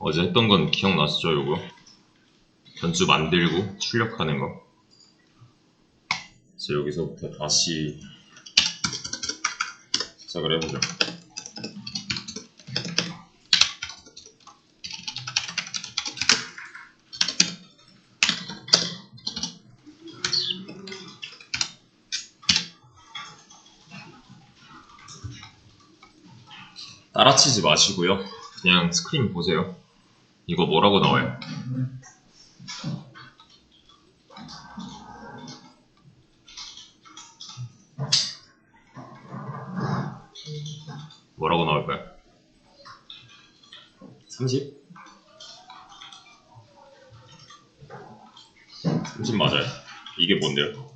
어제 했던 건 기억나시죠? 요거 변수 만들고 출력하는 거. 그래서 여기서부터 다시 시작을 해보죠. 따라치지 마시고요. 그냥 스크린 보세요. 이거 뭐라고 나와요? 뭐라고 나올까요? 30? 30 맞아요. 이게 뭔데요?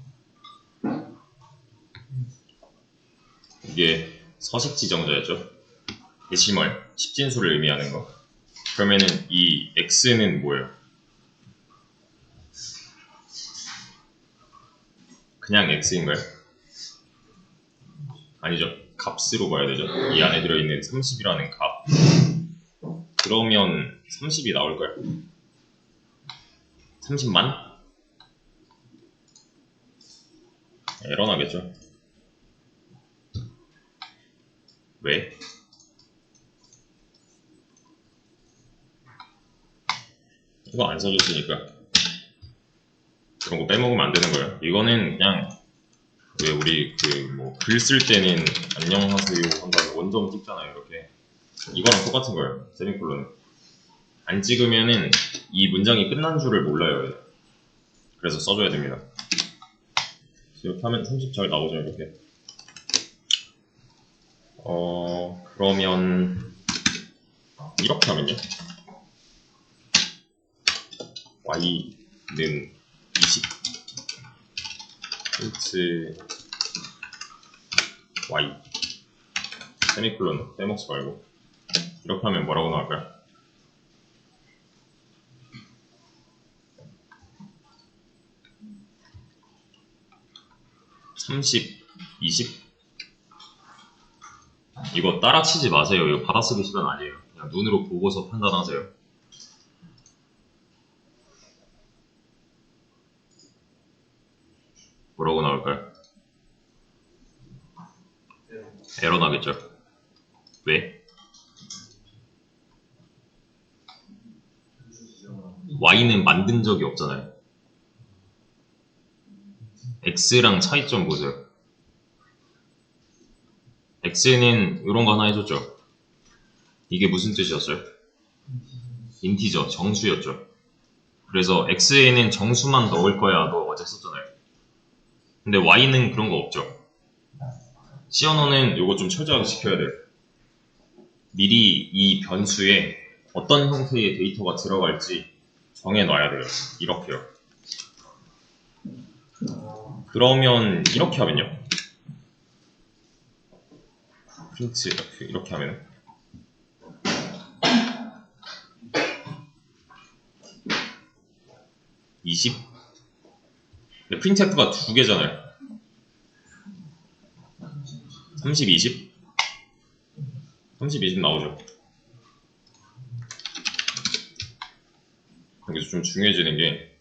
이게 서식지정자였죠? 데시멀, 십진수를 의미하는 거. 그러면은 이 x는 뭐예요? 그냥 x인가요? 아니죠. 값으로 봐야 되죠. 이 안에 들어있는 30이라는 값. 그러면 30이 나올까요? 30만? 에러 나겠죠. 왜? 이거 안 써줬으니까 그런 거 빼먹으면 안 되는 거예요. 이거는 그냥 왜 우리 글 쓸 때는 안녕하세요 한다고 원점 찍잖아요. 이렇게 이거랑 똑같은 거예요. 세미콜론은 안 찍으면은 이 문장이 끝난 줄을 몰라요. 그래서 써줘야 됩니다. 이렇게 하면 30 잘 나오죠. 이렇게. 그러면 이렇게 하면요. y는 20 힌트 y 세미콜론 빼먹지 말고 이렇게 하면 뭐라고 나올까요? (30) (20) 이거 따라치지 마세요. 이거 받아쓰기 시간 아니에요. 그냥 눈으로 보고서 판단하세요. 뭐라고 나올까요? 에러 나겠죠. 왜? y는 만든 적이 없잖아요. x랑 차이점 보세요. x는 이런 거 하나 해줬죠. 이게 무슨 뜻이었어요? 인티저, 정수였죠. 그래서 x에는 정수만 넣을 거야. 너 어제 썼잖아요. 근데 y는 그런 거 없죠. C 언어는 이거 좀 철저하게 지켜야 돼요. 미리 이 변수에 어떤 형태의 데이터가 들어갈지 정해놔야 돼요. 이렇게요. 그러면 이렇게 하면요. 프린트 이렇게 하면 20? 근데 프린트F가 두 개잖아요. 30, 20? 30, 20 나오죠. 여기서 좀 중요해지는 게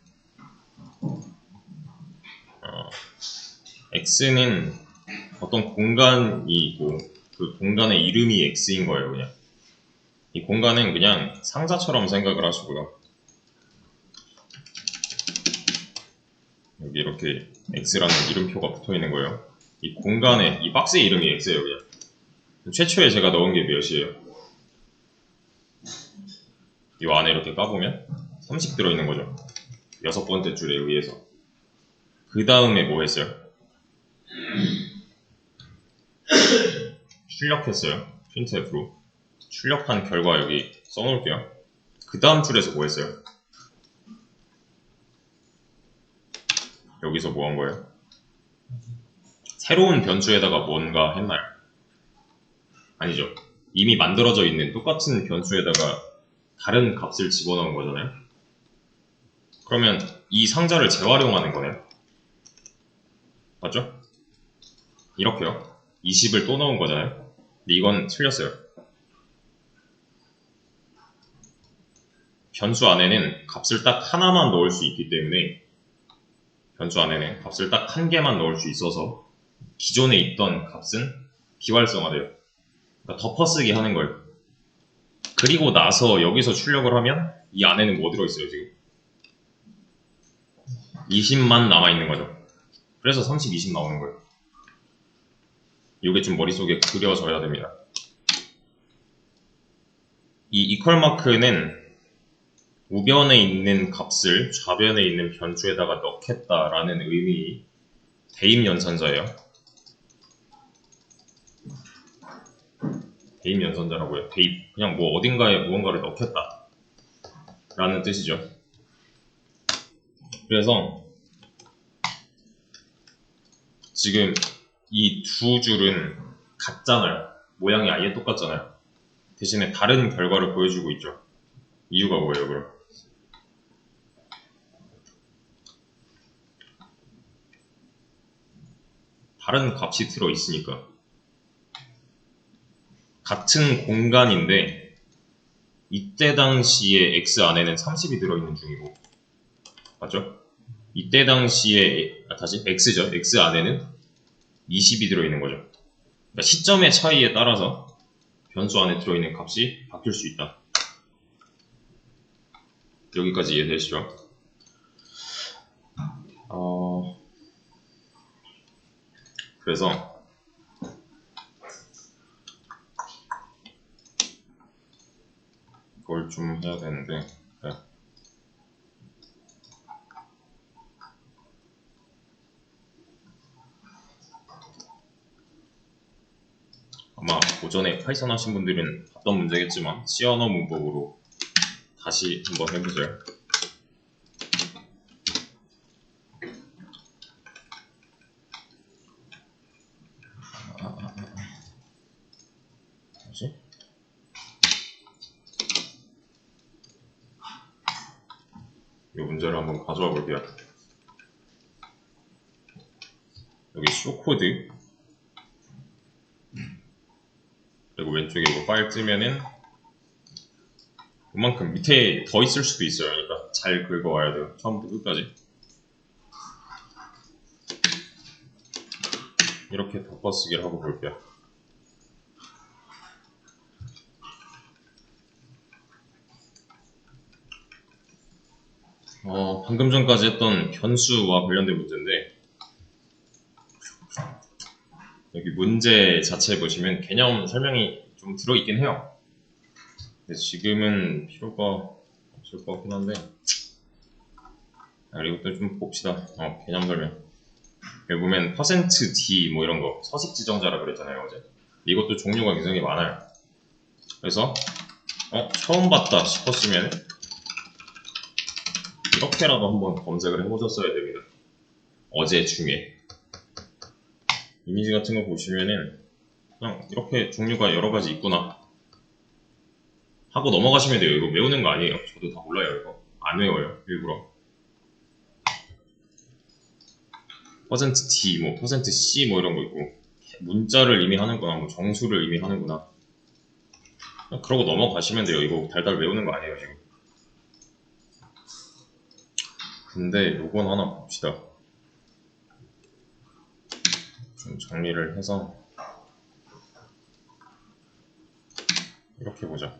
X는 어떤 공간이 있고 그 공간의 이름이 X인 거예요. 그냥 이 공간은 그냥 상자처럼 생각을 하시고요. 여기 이렇게 X라는 이름표가 붙어 있는 거예요. 이 공간에 이 박스의 이름이 X예요. 그냥 최초에 제가 넣은 게 몇이에요? 이 안에 이렇게 까보면 30 들어있는 거죠. 6번째 줄에 의해서. 그 다음에 뭐 했어요? 출력했어요. printf로. 출력한 결과 여기 써놓을게요. 그 다음 줄에서 뭐 했어요? 여기서 뭐 한 거예요? 새로운 변수에다가 뭔가 했나요? 아니죠. 이미 만들어져 있는 똑같은 변수에다가 다른 값을 집어넣은 거잖아요. 그러면 이 상자를 재활용하는 거네요. 맞죠? 이렇게요. 20을 또 넣은 거잖아요. 근데 이건 틀렸어요. 변수 안에는 값을 딱 하나만 넣을 수 있기 때문에 변수 안에는 값을 딱 한 개만 넣을 수 있어서 기존에 있던 값은 비활성화돼요. 그러니까 덮어쓰기 하는 거예요. 그리고 나서 여기서 출력을 하면 이 안에는 뭐 들어있어요 지금? 20만 남아있는 거죠. 그래서 30, 20 나오는 거예요. 이게 좀 머릿속에 그려져야 됩니다. 이 이퀄 마크는 우변에 있는 값을 좌변에 있는 변수에다가 넣겠다라는 의미 대입 연산자예요. 대입 연산자라고요. 대입, 그냥 뭐 어딘가에 무언가를 넣겠다 라는 뜻이죠. 그래서 지금 이 두 줄은 같잖아요. 모양이 아예 똑같잖아요. 대신에 다른 결과를 보여주고 있죠. 이유가 뭐예요 그럼? 다른 값이 들어있으니까. 같은 공간인데 이때 당시에 x 안에는 30이 들어있는 중이고, 맞죠? 이때 당시에 다시 x죠. x 안에는 20이 들어있는 거죠. 그러니까 시점의 차이에 따라서 변수 안에 들어있는 값이 바뀔 수 있다. 여기까지 이해되시죠? 그래서 이걸 좀 해야 되는데, 네. 아마 오전에 파이썬 하신 분들은 봤던 문제겠지만 C 언어 문법으로 다시 한번 해보세요. 다시. 이 문제를 한번 가져와 볼게요. 여기 쇼코드, 그리고 왼쪽에 이거 파일 뜨면은 그만큼 밑에 더 있을 수도 있어요. 그러니까 잘 긁어와야 돼요. 처음부터 끝까지. 이렇게 덮어쓰기를 하고 볼게요. 방금 전까지 했던 변수와 관련된 문제인데, 여기 문제 자체에 보시면 개념 설명이 좀 들어있긴 해요. 근데 지금은 필요가 없을 것 같긴 한데, 그리고 또 좀 봅시다. 개념 설명. 여기 보면 %d 뭐 이런 거 서식 지정자라 그랬잖아요 어제. 이것도 종류가 굉장히 많아요. 그래서 처음 봤다 싶었으면 이렇게라도 한번 검색을 해보셨어야 됩니다. 어제 중에 이미지 같은 거 보시면은 그냥 이렇게 종류가 여러 가지 있구나 하고 넘어가시면 돼요. 이거 외우는 거 아니에요. 저도 다 몰라요. 이거 안 외워요 일부러. %d 뭐 %c 뭐 이런 거 있고, 문자를 의미하는구나, 뭐 정수를 의미하는구나, 그러고 넘어가시면 돼요. 이거 달달 외우는 거 아니에요 지금. 근데 요건 하나 봅시다. 좀 정리를 해서 이렇게 보자.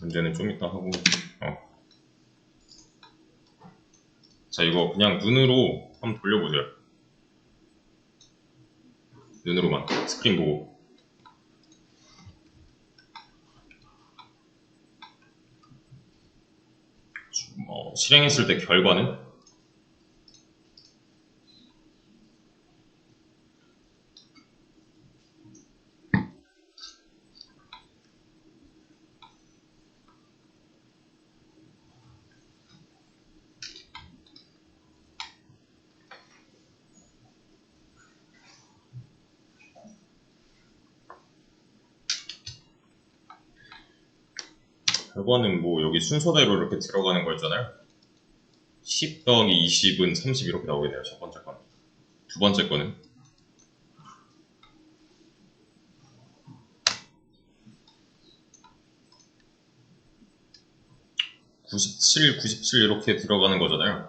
문제는 좀 이따 하고. 자, 이거 그냥 눈으로 한번 돌려보세요. 눈으로만 스크린 보고. 실행했을 때 결과는 뭐 여기 순서대로 이렇게 들어가는 거였잖아요. 10 더하기 20은 30 이렇게 나오게 돼요. 첫 번째 건. 두 번째 거는 97, 97 이렇게 들어가는 거잖아요.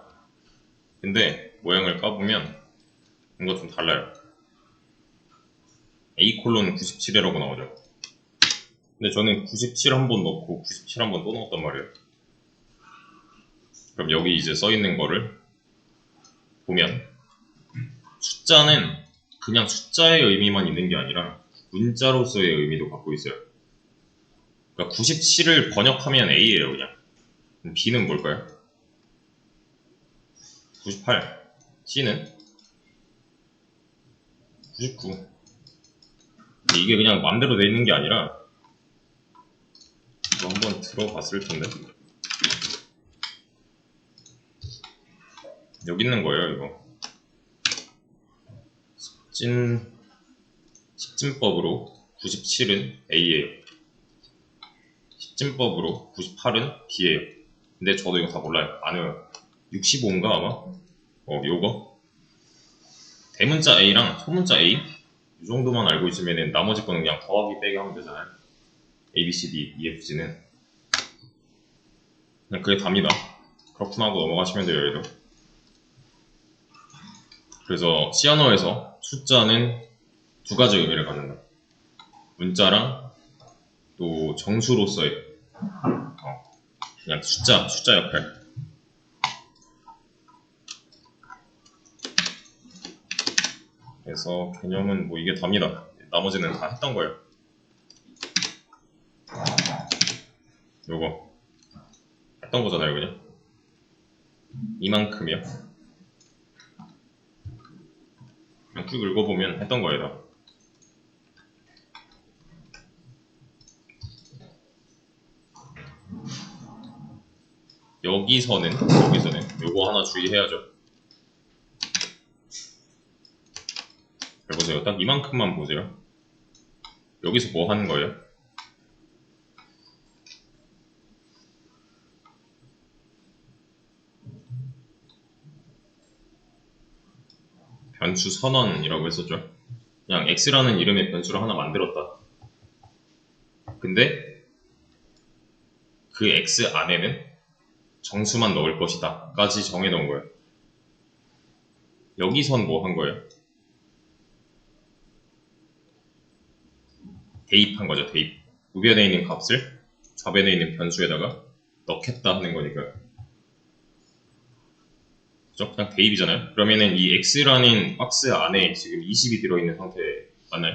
근데 모양을 까보면 뭔가 좀 달라요. A 콜론 97이라고 나오죠. 근데 저는 97 한 번 넣고 97 한 번 또 넣었단 말이에요. 그럼 여기 이제 써있는 거를 보면 숫자는 그냥 숫자의 의미만 있는 게 아니라 문자로서의 의미도 갖고 있어요. 그러니까 97을 번역하면 A예요, 그냥. B는 뭘까요? 98. C는 99. 이게 그냥 맘대로 돼 있는 게 아니라 이거 한번 들어봤을 텐데 여기 있는 거예요, 이거. 십진법으로 97은 A예요. 십진법으로 98은 B예요. 근데 저도 이거 다 몰라요. 안 외워요. 65인가 아마? 요거 대문자 A랑 소문자 A 이 정도만 알고 있으면 나머지 거는 그냥 더하기 빼기 하면 되잖아요. A, B, C, D, E, F, G는 그냥 그게 답니다. 그렇구나 하고 넘어가시면 돼요, 얘도. 그래서 C 언어에서 숫자는 두 가지 의미를 갖는다. 문자랑 또 정수로서의 그냥 숫자 역할. 그래서 개념은 뭐 이게 답니다. 나머지는 다 했던 거예요. 요거 했던 거잖아요, 그냥. 이만큼이요. 그냥 쭉 읽어보면 했던 거예요. 여기서는 요거 하나 주의해야죠. 잘 보세요. 딱 이만큼만 보세요. 여기서 뭐 하는 거예요? 변수 선언이라고 했었죠. 그냥 x라는 이름의 변수를 하나 만들었다. 근데 그 x 안에는 정수만 넣을 것이다 까지 정해 놓은 거예요. 여기선 뭐 한 거예요? 대입한 거죠. 대입. 우변에 있는 값을 좌변에 있는 변수에다가 넣겠다 하는 거니까요. 그죠? 그냥 대입이잖아요. 그러면은 이 x라는 박스 안에 지금 20이 들어있는 상태 맞나요?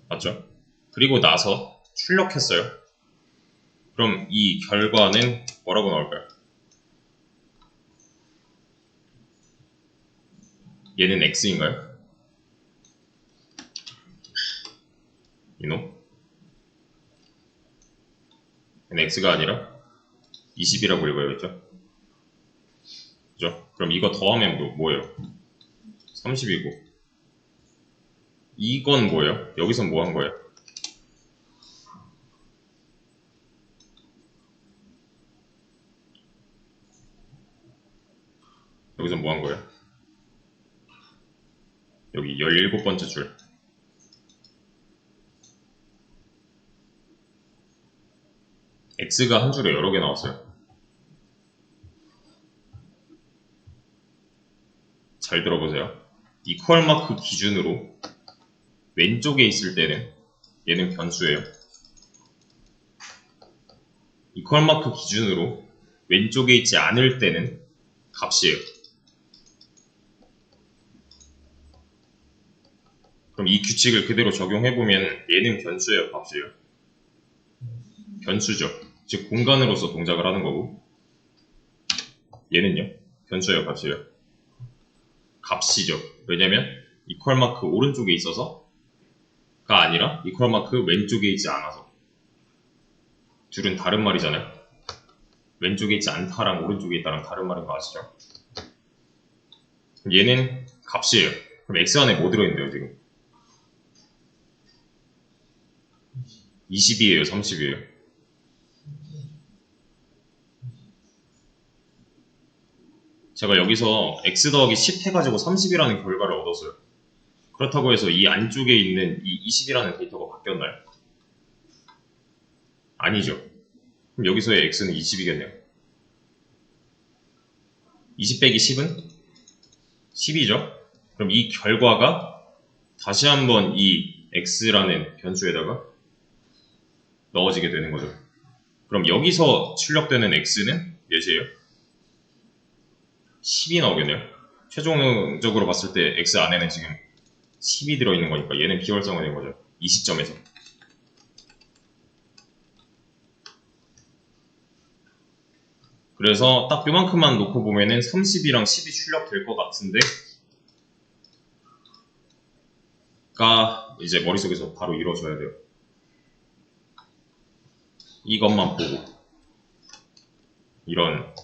맞죠? 그리고 나서 출력했어요. 그럼 이 결과는 뭐라고 나올까요? 얘는 x인가요? 이놈? 얘는 x가 아니라 20이라고 읽어야겠죠? 그죠? 그럼 이거 더하면 뭐예요? 30이고 이건 뭐예요? 여기선 뭐 한 거예요? 여기서 뭐 한 거예요? 여기 17번째 줄. x가 한 줄에 여러 개 나왔어요. 잘 들어보세요. 이퀄 마크 기준으로 왼쪽에 있을 때는 얘는 변수예요. 이퀄 마크 기준으로 왼쪽에 있지 않을 때는 값이에요. 그럼 이 규칙을 그대로 적용해보면 얘는 변수예요, 값이에요? 변수죠. 즉 공간으로서 동작을 하는 거고 얘는요? 변수예요, 값이에요? 값이죠. 왜냐면 이퀄 마크 오른쪽에 있어서가 아니라 이퀄 마크 왼쪽에 있지 않아서. 둘은 다른 말이잖아요. 왼쪽에 있지 않다랑 오른쪽에 있다랑 다른 말인 거 아시죠? 얘는 값이에요. 그럼 x 안에 뭐 들어있는데요, 지금? 20이에요, 30이에요? 제가 여기서 x 더하기 10 해가지고 30이라는 결과를 얻었어요. 그렇다고 해서 이 안쪽에 있는 이 20이라는 데이터가 바뀌었나요? 아니죠. 그럼 여기서의 x는 20이겠네요. 20 빼기 10은 10이죠. 그럼 이 결과가 다시 한번 이 x라는 변수에다가 넣어지게 되는 거죠. 그럼 여기서 출력되는 x는 몇이에요? 10이 나오겠네요. 최종적으로 봤을 때 x 안에는 지금 10이 들어있는 거니까 얘는 비활성화된 거죠. 이 시점에서. 그래서 딱 요만큼만 놓고 보면은 30이랑 10이 출력될 것 같은데 가 이제 머릿속에서 바로 이루어져야 돼요. 이것만 보고 이런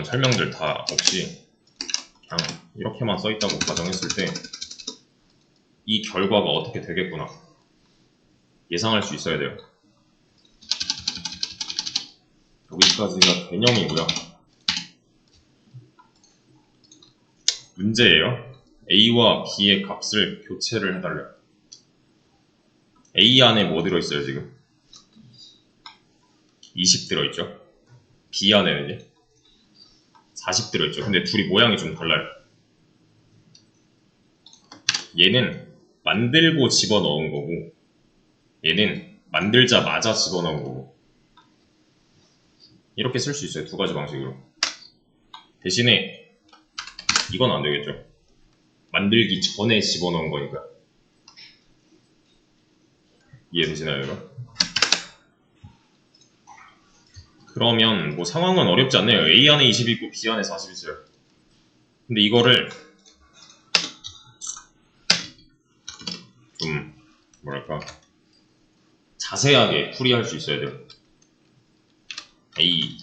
설명들 다 없이 그냥 이렇게만 써있다고 가정했을 때 이 결과가 어떻게 되겠구나 예상할 수 있어야 돼요. 여기까지가 개념이고요. 문제예요. A와 B의 값을 교체를 해달래요. A 안에 뭐 들어있어요 지금? 20 들어있죠. B 안에는요? 40 들어있죠. 근데 둘이 모양이 좀 달라요. 얘는 만들고 집어넣은 거고 얘는 만들자마자 집어넣은 거고 이렇게 쓸 수 있어요. 두 가지 방식으로. 대신에 이건 안 되겠죠. 만들기 전에 집어넣은 거니까. 이해되시나요, 여러분? 그러면 뭐 상황은 어렵지 않네요. A 안에 20 있고 B 안에 40 있어요. 근데 이거를 좀 뭐랄까 자세하게 풀이할 수 있어야 돼요. A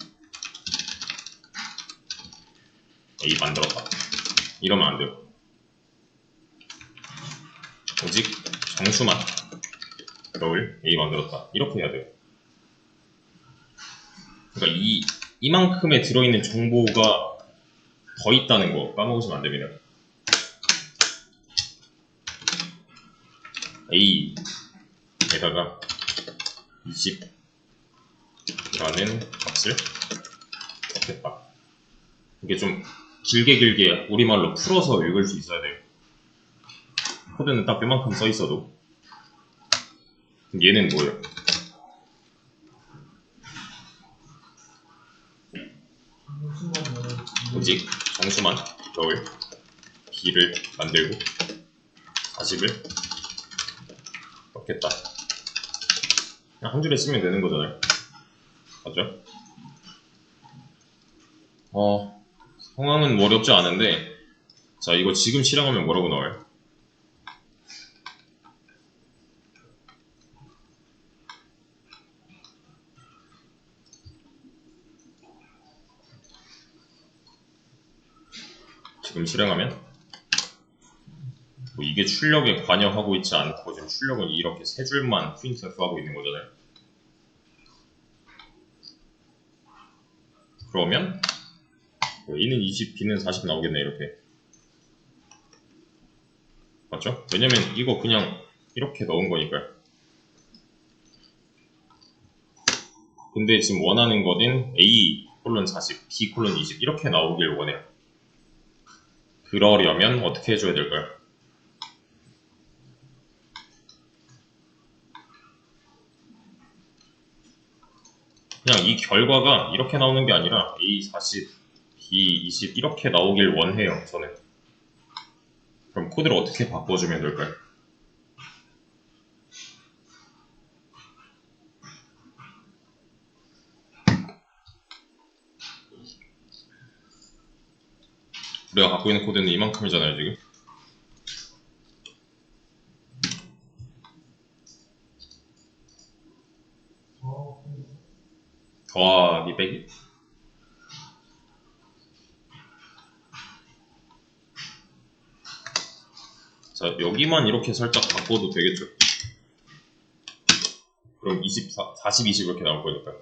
만들었다. 이러면 안 돼요. 오직 정수만 넣을 A 만들었다. 이렇게 해야 돼요. 그러니까 이만큼에 들어있는 정보가 더 있다는 거 까먹으시면 안 됩니다. A에다가 20라는 값을 넣겠다. 이게 좀 길게 우리말로 풀어서 읽을 수 있어야 돼요. 코드는 딱 이만큼 써 있어도. 그럼 얘는 뭐예요? 오직 정수만 넣을 B를 만들고 40을 넣겠다. 그냥 한 줄에 쓰면 되는 거잖아요. 맞죠? 상황은 어렵지 않은데 자 이거 지금 실행하면 뭐라고 나와요? 지금 실행하면 뭐 이게 출력에 관여하고 있지 않고 지금 출력은 이렇게 세 줄만 프린트하고 있는 거잖아요. 그러면 A는 20, B는 40 나오겠네 이렇게. 맞죠? 왜냐면 이거 그냥 이렇게 넣은 거니까요. 근데 지금 원하는 거는 A 콜론 40, B 콜론 20 이렇게 나오길 원해요. 그러려면 어떻게 해줘야 될까요? 그냥 이 결과가 이렇게 나오는 게 아니라 A 40, B 20 이렇게 나오길 원해요, 저는. 그럼 코드를 어떻게 바꿔주면 될까요? 우리가 갖고 있는 코드는 이만큼이잖아요, 지금. 더하기 빼기? 자, 여기만 이렇게 살짝 바꿔도 되겠죠. 그럼 40, 20 이렇게 나올 거니까.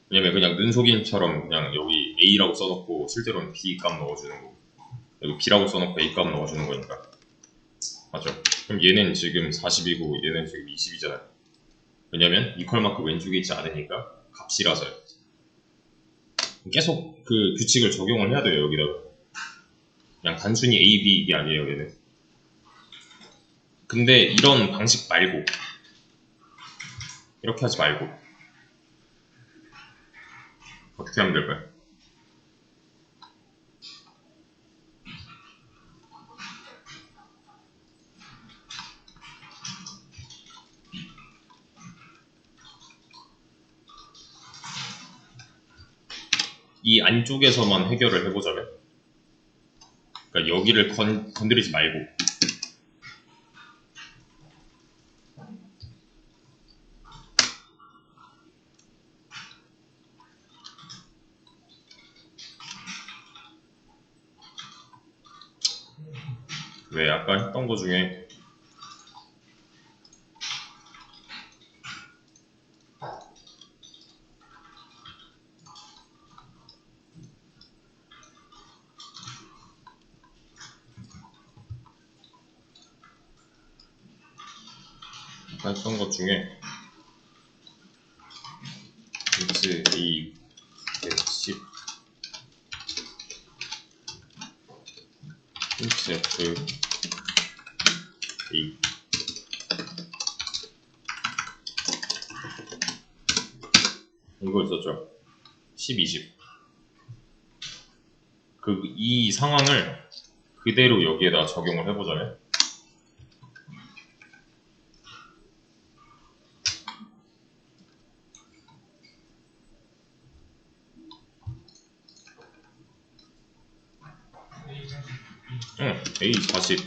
왜냐면 그냥 능속인처럼 그냥 여기 A라고 써놓고 실제로는 B 값 넣어주는 거고 여기 B라고 써놓고 A 값 넣어주는 거니까. 맞죠? 그럼 얘는 지금 40이고 얘는 지금 20이잖아요. 왜냐면 이퀄 마크 왼쪽에 있지 않으니까 값이라서요. 계속 그 규칙을 적용을 해야 돼요. 여기다가 그냥 단순히 A, B 이게 아니에요. 얘는. 근데 이런 방식 말고 이렇게 하지 말고 어떻게 하면 될까요? 이 안쪽에서만 해결을 해보자면, 그러니까 여기를 건드리지 말고 왜 아까 했던 거 중에 했던 것 중에 x a 110 x f a 이거 있었죠. 10, 20 이 상황을 그대로 여기에다 적용을 해보자면 A 40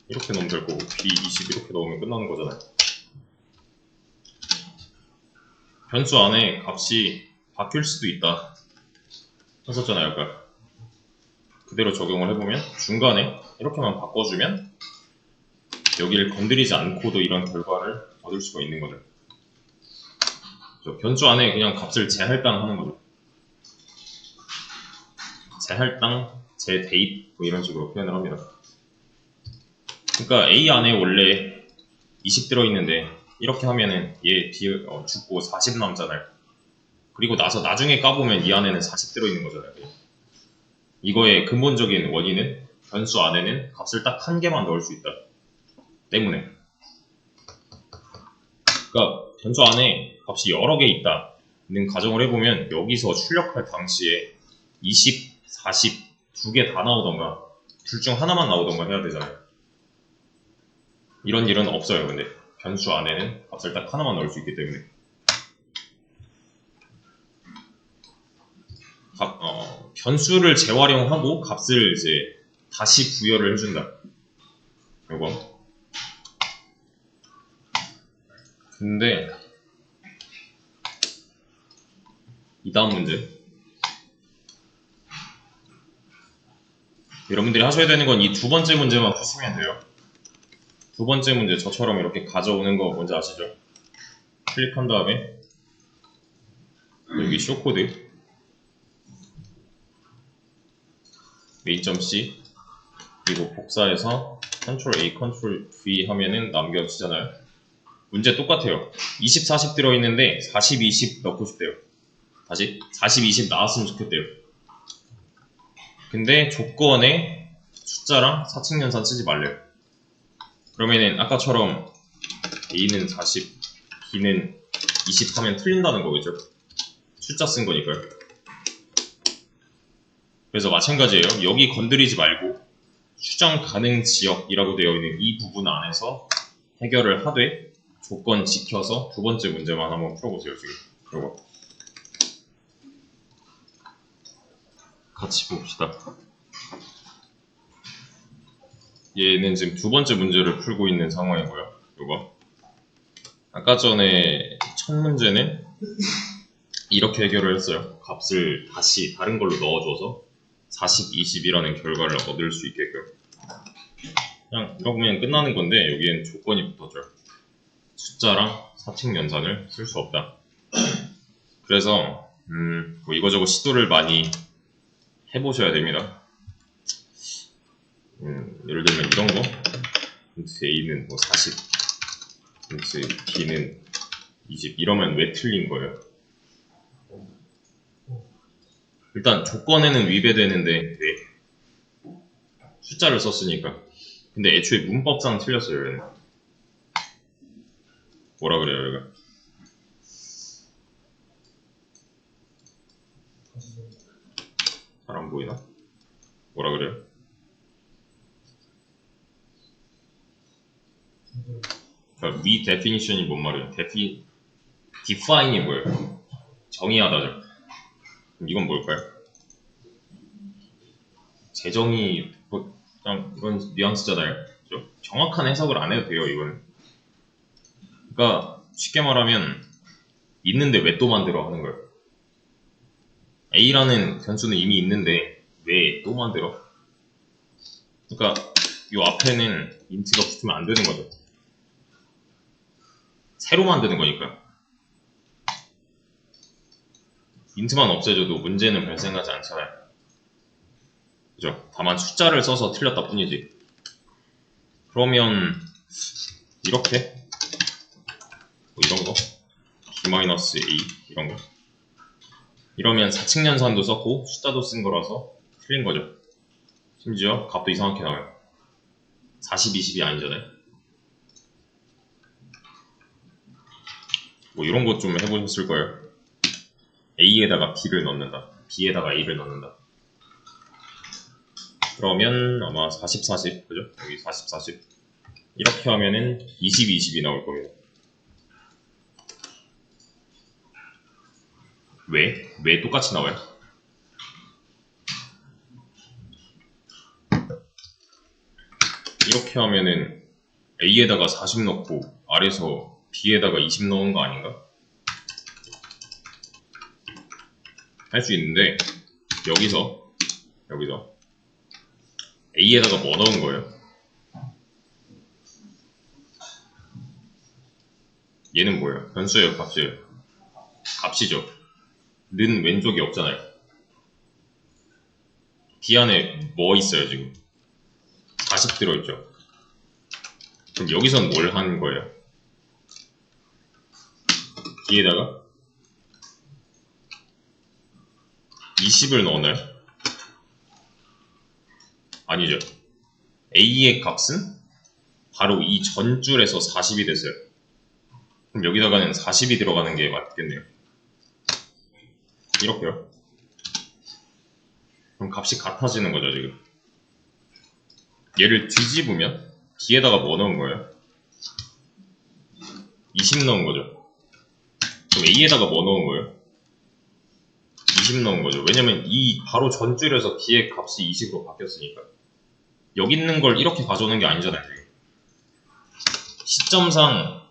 이렇게 넣으면 될 거고 B 20 이렇게 넣으면 끝나는 거잖아요. 변수 안에 값이 바뀔 수도 있다 했었잖아요. 아까 그대로 적용을 해보면 중간에 이렇게만 바꿔주면 여기를 건드리지 않고도 이런 결과를 얻을 수가 있는 거죠. 변수 안에 그냥 값을 재할당 하는 거죠. 재할당, 재대입 뭐 이런 식으로 표현을 합니다. 그러니까 A 안에 원래 20 들어있는데 이렇게 하면은 얘 죽고 40 남잖아요. 그리고 나중에 까보면 이 안에는 40 들어있는 거잖아요. 이거의 근본적인 원인은 변수 안에는 값을 딱 한 개만 넣을 수 있다 때문에. 그러니까 변수 안에 값이 여러 개 있다는 가정을 해보면 여기서 출력할 당시에 20, 40 두 개 다 나오던가 둘 중 하나만 나오던가 해야 되잖아요. 이런 일은 없어요. 근데 변수 안에는 값을 딱 하나만 넣을 수 있기 때문에 변수를 재활용하고 값을 이제 다시 부여를 해준다. 요거. 근데 이 다음 문제 여러분들이 하셔야 되는 건 이 두 번째 문제만 푸시면 돼요. 두 번째 문제 저처럼 이렇게 가져오는 거 뭔지 아시죠? 클릭한 다음에 여기 쇼코드 a.c 그리고 복사해서 Ctrl A, Ctrl V 하면은 남겨지잖아요. 문제 똑같아요. 20, 40 들어있는데 40, 20 넣고 싶대요. 다시 40, 20 나왔으면 좋겠대요. 근데 조건에 숫자랑 사칙연산 쓰지 말래요. 그러면은 아까처럼 A는 40, B는 20 하면 틀린다는 거겠죠? 숫자 쓴 거니까요. 그래서 마찬가지예요. 여기 건드리지 말고 수정 가능 지역이라고 되어 있는 이 부분 안에서 해결을 하되 조건 지켜서 두 번째 문제만 한번 풀어보세요. 지금 이거 같이 봅시다. 얘는 지금 두 번째 문제를 풀고 있는 상황이고요. 이거 아까 전에 첫 문제는 이렇게 해결을 했어요. 값을 다시 다른 걸로 넣어줘서 40, 20이라는 결과를 얻을 수 있게끔. 그냥 이러면 끝나는 건데 여기엔 조건이 붙었죠. 숫자랑 사칙 연산을 쓸 수 없다. 그래서 뭐 이거저거 시도를 많이 해보셔야 됩니다. 예를 들면 이런 거 x a는 뭐 40, x b는 20 이러면 왜 틀린 거예요? 일단 조건에는 위배되는데 왜? 숫자를 썼으니까. 근데 애초에 문법상 틀렸어요. 얘는. 뭐라 그래요 얘가? 잘 안 보이나? 뭐라 그래요? 그러니까 위 definition이 뭔 말이에요? define이 뭐예요? 정의하다죠. 그럼 이건 뭘까요? 재정의 뭐 그냥 이건 뉘앙스잖아요. 그죠? 정확한 해석을 안 해도 돼요 이거는. 그러니까 쉽게 말하면 있는데 왜 또 만들어 하는 거예요. A라는 변수는 이미 있는데 왜 또 만들어? 그러니까 이 앞에는 인트가 붙으면 안 되는 거죠. 새로 만드는 거니까. 인트만 없애줘도 문제는 발생하지 않잖아요. 그죠? 다만 숫자를 써서 틀렸다 뿐이지. 그러면 이렇게 뭐 이런 거 b-a 이런 거 이러면 4층 연산도 썼고 숫자도 쓴 거라서 틀린 거죠. 심지어 값도 이상하게 나와요. 40, 20이 아니잖아요. 뭐 이런 것 좀 해보셨을 거예요. A에다가 B를 넣는다. B에다가 A를 넣는다. 그러면 아마 40, 40 그죠? 여기 40, 40 이렇게 하면은 20, 20이 나올 겁니다. 왜? 왜 똑같이 나와요? 이렇게 하면은 A에다가 40 넣고 아래서 B에다가 20 넣은 거 아닌가? 할 수 있는데 여기서 A에다가 뭐 넣은 거예요? 얘는 뭐예요? 변수예요? 값이에요? 값이죠. 는 왼쪽이 없잖아요. B 안에 뭐 있어요 지금? 40 들어있죠. 그럼 여기선 뭘 하는 거예요? B에다가 20을 넣어놔요? 아니죠. A의 값은 바로 이 전줄에서 40이 됐어요. 그럼 여기다가는 40이 들어가는 게 맞겠네요. 이렇게요. 그럼 값이 같아지는 거죠 지금. 얘를 뒤집으면 B에다가 뭐 넣은 거예요? 20 넣은 거죠. 그럼 A에다가 뭐 넣은 거예요? 20 넣은 거죠. 왜냐면 이 바로 전줄에서 B의 값이 20으로 바뀌었으니까. 여기 있는 걸 이렇게 가져오는 게 아니잖아요. 지금. 시점상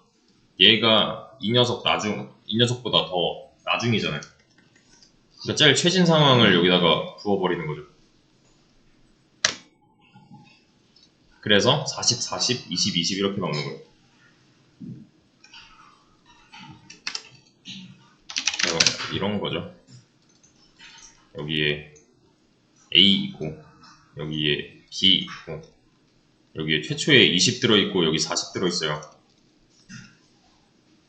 얘가 이 녀석보다 더 나중이잖아요. 그러니까 제일 최신 상황을 여기다가 부어버리는 거죠. 그래서 40, 40, 20, 20 이렇게 나오는 거예요. 이런 거죠. 여기에 A 있고 여기에 B 있고 여기에 최초에 20 들어있고 여기 40 들어있어요.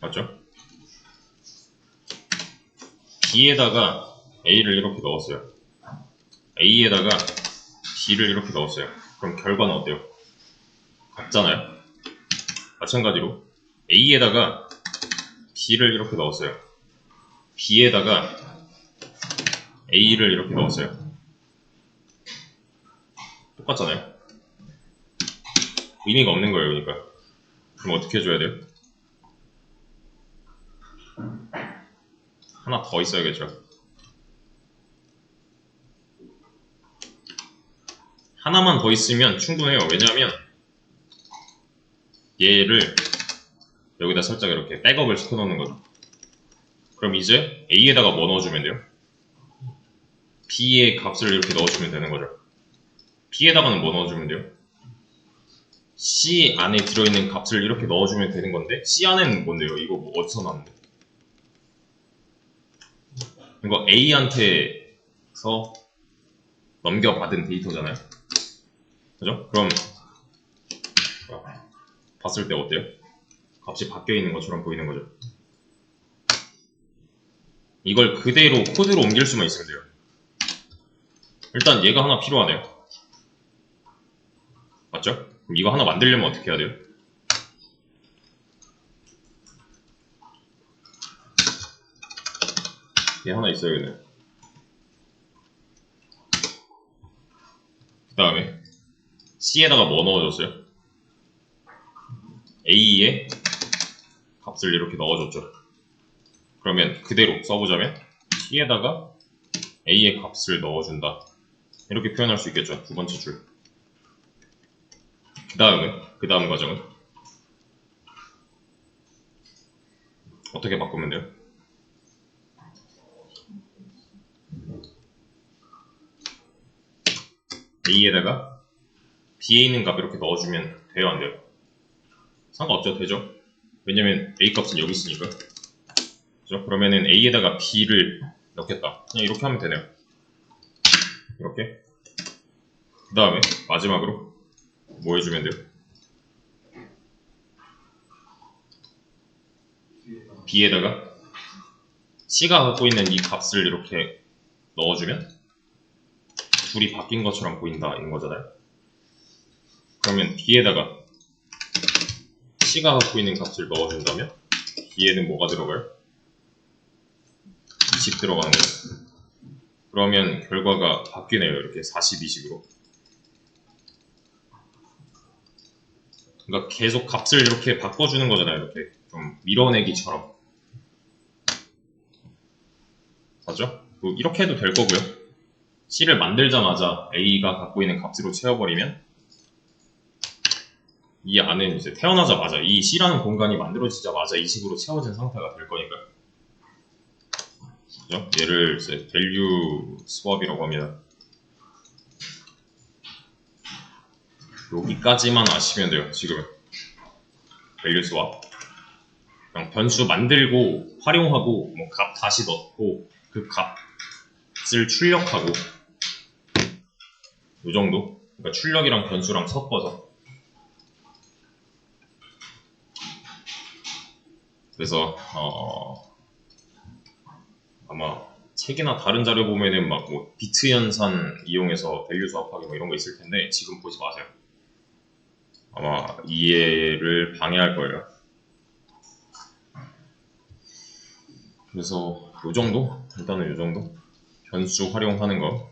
맞죠? B에다가 A를 이렇게 넣었어요. A에다가 B를 이렇게 넣었어요. 그럼 결과는 어때요? 같잖아요? 마찬가지로 A에다가 B를 이렇게 넣었어요. B에다가 A를 이렇게 넣었어요. 똑같잖아요? 의미가 없는 거예요, 그러니까. 그럼 어떻게 해줘야 돼요? 하나 더 있어야겠죠. 하나만 더 있으면 충분해요. 왜냐하면 얘를 여기다 살짝 이렇게 백업을 시켜놓는 거죠. 그럼 이제 A에다가 뭐 넣어주면 돼요? B의 값을 이렇게 넣어주면 되는 거죠. B에다가는 뭐 넣어주면 돼요? C 안에 들어있는 값을 이렇게 넣어주면 되는 건데 C 안에는 뭔데요? 이거 뭐 어디서 나왔는데? 이거 A한테서 넘겨받은 데이터잖아요. 그죠? 그럼 봤을 때 어때요? 값이 바뀌어 있는 것처럼 보이는 거죠. 이걸 그대로 코드로 옮길 수만 있으면 돼요. 일단 얘가 하나 필요하네요. 맞죠? 그럼 이거 하나 만들려면 어떻게 해야 돼요? 얘 하나 있어야겠네. 그 다음에 C에다가 뭐 넣어줬어요? A의 값을 이렇게 넣어줬죠. 그러면 그대로 써보자면 C에다가 A의 값을 넣어준다. 이렇게 표현할 수 있겠죠. 두 번째 줄. 그 다음 과정은 어떻게 바꾸면 돼요? A에다가 B에 있는 값 이렇게 넣어주면 돼요, 안 돼요? 상관없죠, 되죠? 왜냐면 A 값은 여기 있으니까. 그죠? 그러면은 A에다가 B를 넣겠다. 그냥 이렇게 하면 되네요. 이렇게. 그 다음에 마지막으로 뭐 해주면 돼요? B에다가 C가 갖고 있는 이 값을 이렇게 넣어주면 둘이 바뀐 것처럼 보인다 이런 거잖아요. 그러면 B에다가 C가 갖고 있는 값을 넣어준다면 B에는 뭐가 들어가요? 20 들어가는 거예요. 그러면 결과가 바뀌네요. 이렇게 40, 20으로. 그러니까 계속 값을 이렇게 바꿔주는 거잖아요. 이렇게 좀 밀어내기처럼. 맞죠? 이렇게 해도 될 거고요. C를 만들자마자 A가 갖고 있는 값으로 채워버리면 이 안에는 이제 태어나자마자 이 C라는 공간이 만들어지자마자 20으로 채워진 상태가 될 거니까. 그죠? 얘를 이제 밸류 스왑이라고 합니다. 여기까지만 아시면 돼요. 지금은 밸류 스왑. 그냥 변수 만들고 활용하고 뭐 값 다시 넣고 그 값을 출력하고 이 정도. 그러니까 출력이랑 변수랑 섞어서. 그래서 아마 책이나 다른 자료 보면은 막 뭐 비트 연산 이용해서 밸류 수합하기 뭐 이런 거 있을 텐데 지금 보지 마세요. 아마 이해를 방해할 거예요. 그래서 요 정도? 일단은 요 정도? 변수 활용하는 거